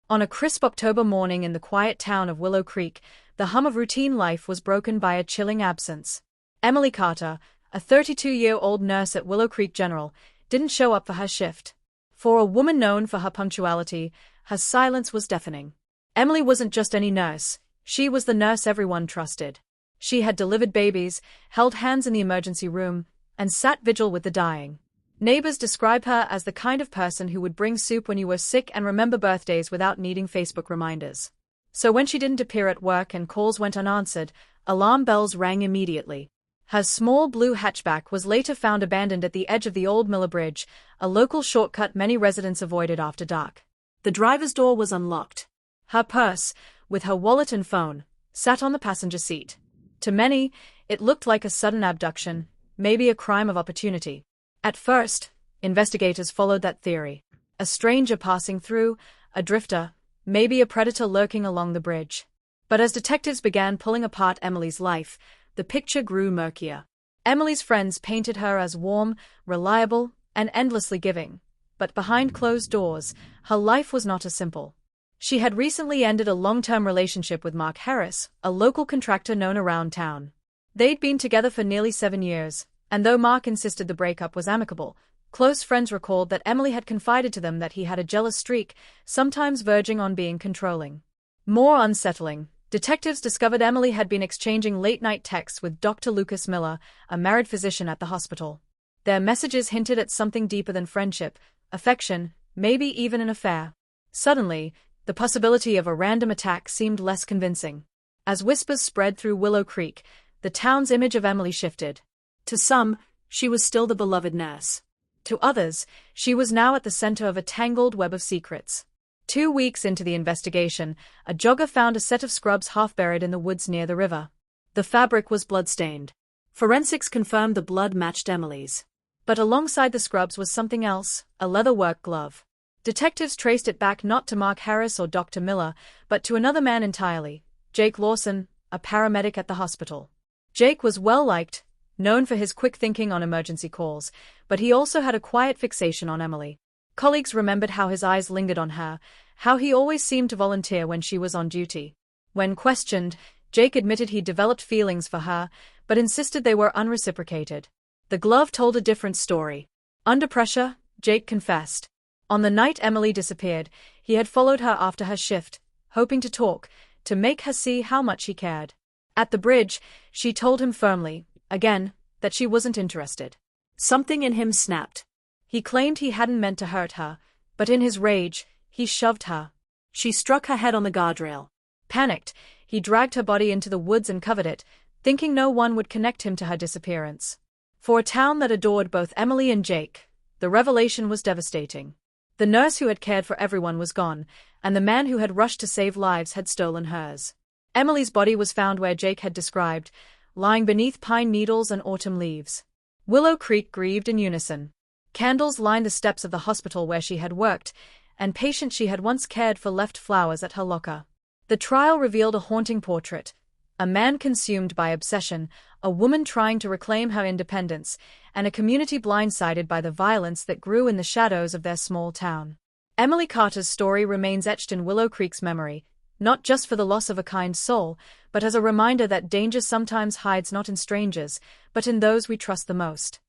On a crisp October morning in the quiet town of Willow Creek, the hum of routine life was broken by a chilling absence. Emily Carter, a 32-year-old nurse at Willow Creek General, didn't show up for her shift. For a woman known for her punctuality, her silence was deafening. Emily wasn't just any nurse, she was the nurse everyone trusted. She had delivered babies, held hands in the emergency room, and sat vigil with the dying. Neighbors describe her as the kind of person who would bring soup when you were sick and remember birthdays without needing Facebook reminders. So when she didn't appear at work and calls went unanswered, alarm bells rang immediately. Her small blue hatchback was later found abandoned at the edge of the old Miller Bridge, a local shortcut many residents avoided after dark. The driver's door was unlocked. Her purse, with her wallet and phone, sat on the passenger seat. To many, it looked like a sudden abduction, maybe a crime of opportunity. At first, investigators followed that theory. A stranger passing through, a drifter, maybe a predator lurking along the bridge. But as detectives began pulling apart Emily's life, the picture grew murkier. Emily's friends painted her as warm, reliable, and endlessly giving. But behind closed doors, her life was not as simple. She had recently ended a long-term relationship with Mark Harris, a local contractor known around town. They'd been together for nearly 7 years. And though Mark insisted the breakup was amicable, close friends recalled that Emily had confided to them that he had a jealous streak, sometimes verging on being controlling. More unsettling, detectives discovered Emily had been exchanging late-night texts with Dr. Lucas Miller, a married physician at the hospital. Their messages hinted at something deeper than friendship, affection, maybe even an affair. Suddenly, the possibility of a random attack seemed less convincing. As whispers spread through Willow Creek, the town's image of Emily shifted. To some, she was still the beloved nurse. To others, she was now at the center of a tangled web of secrets. 2 weeks into the investigation, a jogger found a set of scrubs half buried in the woods near the river. The fabric was blood-stained. Forensics confirmed the blood matched Emily's. But alongside the scrubs was something else, a leather-work glove. Detectives traced it back not to Mark Harris or Dr. Miller, but to another man entirely, Jake Lawson, a paramedic at the hospital. Jake was well-liked, known for his quick thinking on emergency calls, but he also had a quiet fixation on Emily. Colleagues remembered how his eyes lingered on her, how he always seemed to volunteer when she was on duty. When questioned, Jake admitted he'd developed feelings for her, but insisted they were unreciprocated. The glove told a different story. Under pressure, Jake confessed. On the night Emily disappeared, he had followed her after her shift, hoping to talk, to make her see how much he cared. At the bridge, she told him firmly, again, that she wasn't interested. Something in him snapped. He claimed he hadn't meant to hurt her, but in his rage, he shoved her. She struck her head on the guardrail. Panicked, he dragged her body into the woods and covered it, thinking no one would connect him to her disappearance. For a town that adored both Emily and Jake, the revelation was devastating. The nurse who had cared for everyone was gone, and the man who had rushed to save lives had stolen hers. Emily's body was found where Jake had described, lying beneath pine needles and autumn leaves. Willow Creek grieved in unison. Candles lined the steps of the hospital where she had worked, and patients she had once cared for left flowers at her locker. The trial revealed a haunting portrait. A man consumed by obsession, a woman trying to reclaim her independence, and a community blindsided by the violence that grew in the shadows of their small town. Emily Carter's story remains etched in Willow Creek's memory, not just for the loss of a kind soul, but as a reminder that danger sometimes hides not in strangers, but in those we trust the most.